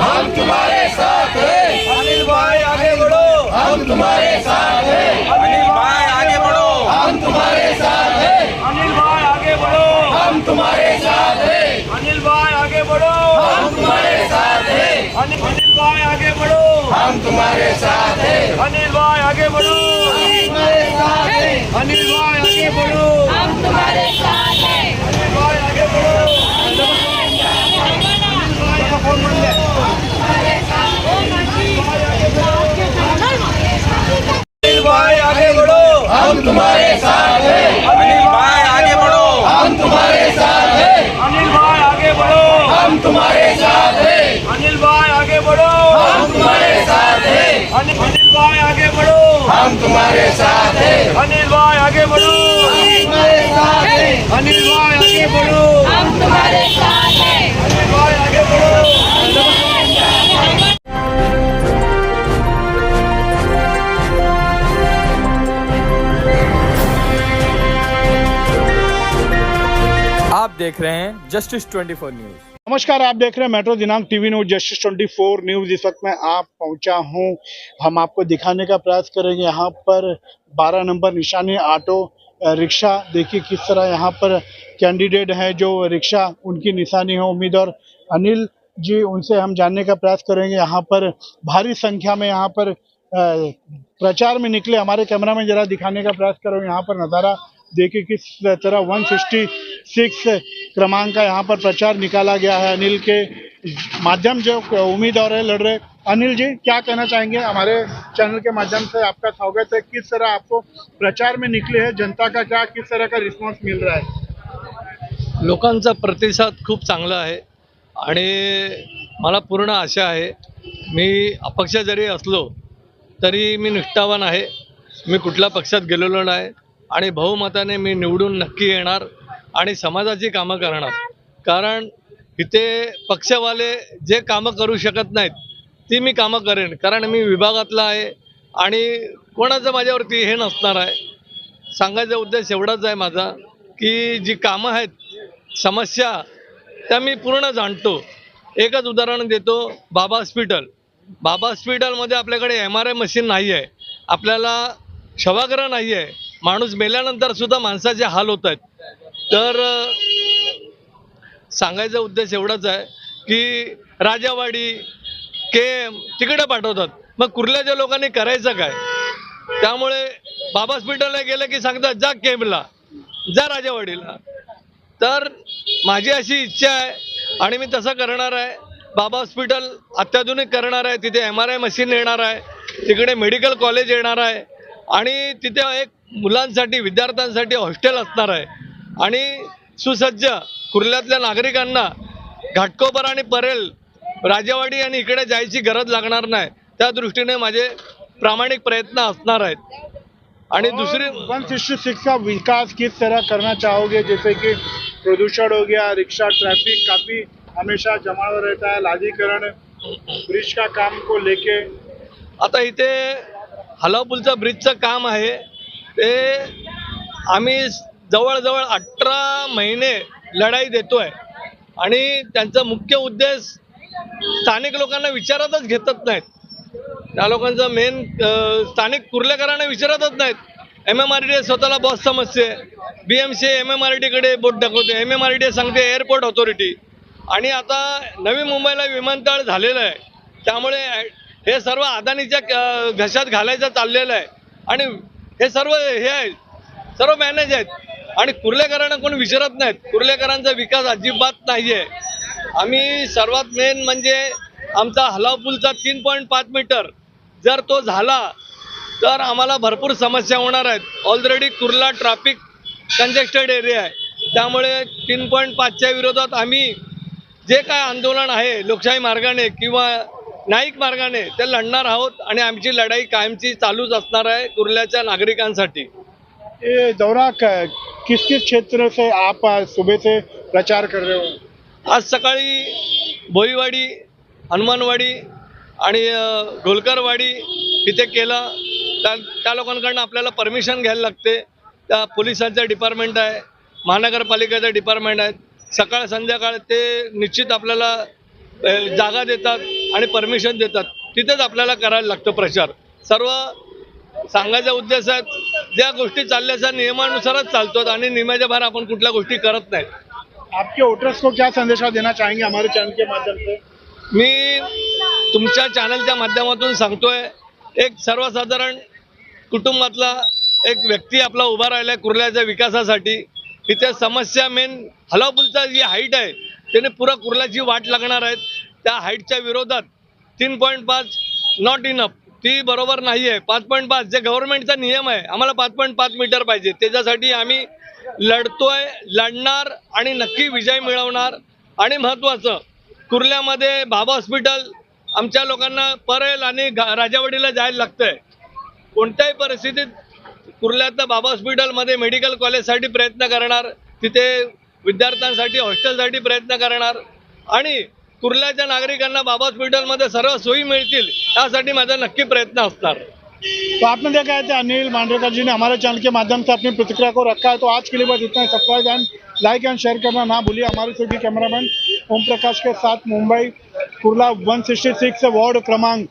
हम तुम्हारे साथ हैं। अनिल भाई आगे बढ़ो, हम तुम्हारे साथ हैं। अनिल भाई आगे बढ़ो, हम तुम्हारे साथ हैं। अनिल भाई आगे बढ़ो, हम तुम्हारे साथ हैं। अनिल भाई आगे बढ़ो, हम तुम्हारे साथ हैं। अनिल भाई आगे बढ़ो, हम तुम्हारे साथ हैं। अनिल भाई आगे बढ़ो, तुम्हारे साथ हैं। अनिल भाई आगे बढ़ो, हम तुम्हारे साथ हैं। अनिल भाई आगे बढ़ो। अनिल भाई आगे बढ़ो, हम तुम्हारे साथ हैं। अनिल भाई आगे बढ़ो, हम तुम्हारे साथ हैं। अनिल भाई आगे बढ़ो, हम तुम्हारे साथ हैं। अनिल भाई आगे बढ़ो, हम तुम्हारे साथ हैं। अनिल भाई आगे बढ़ो, हम तुम्हारे साथ हैं। अनिल भाई आगे बढ़ो, तुम्हारे साथ हैं। अनिल भाई आगे बढ़ो, हम तुम्हारे साथ हैं। अनिल भाई आगे बढ़ो। आप देख रहे हैं जस्टिस 24 न्यूज। नमस्कार, आप देख रहे हैं मेट्रो दिनांक टीवी न्यूज जस्टिस 24 न्यूज। इस वक्त मैं आप पहुंचा हूं, हम आपको दिखाने का प्रयास करेंगे। यहाँ पर 12 नंबर निशानी ऑटो रिक्शा, देखिए किस तरह यहाँ पर कैंडिडेट हैं जो रिक्शा उनकी निशानी है। उम्मीदवार अनिल जी, उनसे हम जानने का प्रयास करेंगे। यहाँ पर भारी संख्या में यहाँ पर प्रचार में निकले। हमारे कैमरा में जरा दिखाने का प्रयास करो। यहाँ पर नज़ारा देखिए किस तरह 166 क्रमांक का यहाँ पर प्रचार निकाला गया है। अनिल के माध्यम जो उम्मीदवार है लड़ रहे। अनिल जी, क्या कहना चाहेंगे? हमारे चैनल के माध्यम से आपका स्वागत है। किस तरह आपको प्रचार में निकले हैं, जनता का क्या किस तरह का रिस्पॉन्स मिल रहा है? लोकांचा प्रतिसाद खूप चांगला आहे आणि मला पूर्ण आशा आहे, मी अपक्ष जरी असलो तरी मी निष्ठावान आहे, मी कुठल्या पक्षात गेलेलो नाही आणि बहुमताने मी निवडून नक्की येणार आणि समाजाची कामं करणार। कारण इथे पक्षवाले जे कामं करू शकत नाहीत ती मी कामं करेन, कारण मी विभागातला आहे आणि कोणाचं माझ्यावरती हे नसणार आहे। सांगायचा उद्देश एवढाच आहे माझा की जी कामं आहेत, समस्या त्या मी पूर्ण जाणतो। एकच उदाहरण देतो, बाबा हॉस्पिटलमध्ये आपल्याकडे MRI मशीन नाही आहे, आपल्याला शवागार नाही आहे, माणूस मेल्यानंतर सुद्धा माणसाचे हाल होत आहेत। तर सांगायचा उद्देश एवढाच आहे की राजावाडी केम तिकडे पाठवतात, मग कुर्ल्याच्या लोकांनी करायचं काय? त्यामुळे बाबा हॉस्पिटलला गेलं की सांगतात जा केमला, जा राजावाडीला। तर माझी अशी इच्छा आहे आणि मी तसं करणार आहे। बाबा हॉस्पिटल अत्याधुनिक करणार आहे, तिथे MRI मशीन येणार आहे, तिकडे मेडिकल कॉलेज येणार आहे आणि तिथे एक मुलांसाठी विद्यार्थ्यांसाठी हॉस्टेल असणार आहे आणि सुसज्ज कुर्ल्यातल्या नागरिकांना घाटकोपर आणि परेल राजावाडी आणि इकडे जायची गरज लागणार नाही, त्या दृष्टीने माझे प्रामाणिक प्रयत्न असणार आहेत। आणि दूसरी 166 का विकास किस तरह करना चाहोगे? जैसे कि प्रदूषण हो गया, रिक्शा ट्रैफिक काफ़ी हमेशा जमा रहता है, लादीकरण ब्रिज का काम को लेके आता इथे हलावपूलचा ब्रिजचं काम आहे, ते आम्ही जवळजवळ 18 महिने लढाई देतोय आणि त्यांचा मुख्य उद्देश स्थानिक लोकांना विचारातच घेतच नाहीत। त्या लोकांचा मेन स्थानिक कुर्लेकरांना विचारतच नाहीत। MMRDA स्वतःला बॉस समजते, BMC MMRDA कडे बोट दाखवते, MMRDA सांगते एअरपोर्ट ऑथॉरिटी, आणि आता नवी मुंबईला विमानतळ झालेलं आहे, त्यामुळे हे सर्व अदानीच्या घशात घालायचं चाललेलं आहे आणि हे सर्व हे आहे, सर्व मॅनेज आहेत आणि कुर्लेकरांना कोण विचारत नाहीत। कुर्लेकरांचा विकास अजिबात नाही आहे। आम्ही सर्वात मेन म्हणजे आमचा हलावपूलचा 3.5 मीटर जर तो झाला तर आम्हाला भरपूर समस्या होणार आहेत। Already Kurla traffic congested area आहे, त्यामुळे 3.5च्या विरोधात आम्ही जे काय आंदोलन आहे लोकशाही मार्गाने किंवा न्यायिक मार्गाने ते लढणार आहोत आणि आमची लढाई कायमची चालूच असणार आहे कुर्ल्याच्या नागरिकांसाठी। ये दौरा किस किस क्षेत्र से आप सुबह से प्रचार कर रहे हो? आज सकाळी भोईवाडी, हनुमानवाडी आणि ढोलकरवाडी इथे केला। त्या लोकांकडून आपल्याला परमिशन घ्यायला लागते, त्या पोलिसांचं डिपार्टमेंट आहे, महानगरपालिकेचं डिपार्टमेंट आहे, सकाळ संध्याकाळ ते निश्चित आपल्याला जागा देतात। आणि परमिशन देतात तिथेच आपल्याला करायला लागतं प्रचार. सर्व सांगायचा उद्देश आहे, ज्या गोष्टी चालल्याच्या नियमानुसारच चालतात आणि नियमाच्या बाहेर आपण कुठल्या गोष्टी करत नाही. आपके वोटर्स को क्या संदेशा देना चाहेंगे हमारे चैनल के माध्यम से? मी तुमच्या चॅनलच्या माध्यमातून सांगतोय, एक सर्वसाधारण कुटुंबातला एक व्यक्ती आपला उभा राहिला आहे कुर्ल्याच्या विकासासाठी. इथे समस्या मेन हलापूलचा जी हाईट आहे त्याने पुरा कुर्ल्याची वाट लागणार आहेत. त्या हाईटच्या विरोधात 3.5 नॉट इनफ, ती बरोबर नाही आहे. 5.5 जे गव्हर्नमेंटचा नियम आहे, आम्हाला 5.5 मीटर पाहिजे. त्याच्यासाठी आम्ही लढणार आणि नक्की विजय मिळवणार. आणि महत्त्वाचं, कुर्ल्यामध्ये बाबा हॉस्पिटल आमच्या लोकांना परेल आणि राजावाडीला जायला लागतंय. कोणत्याही परिस्थितीत कुर्ल्यातल्या बाबा हॉस्पिटलमध्ये मेडिकल कॉलेजसाठी प्रयत्न करणार, तिथे विद्यार्थ्यांसाठी हॉस्टेलसाठी प्रयत्न करणार आणि कुर्ल्याच्या नागरिकांना बाबा हॉस्पिटलमध्ये सर्व सोयी मिळतील यासाठी माझा नक्की प्रयत्न असणार. तो आपने देखा है कि अनिल मांडरेकर जी ने हमारे चैनल के माध्यम से अपनी प्रतिक्रिया को रखा है. तो आज के लिए बस इतना ही. Subscribe and like and share करना ना भूलिए. हमारे सिटी कैमरामैन ओम प्रकाश के साथ मुंबई कुर्ला 166 वार्ड क्रमांक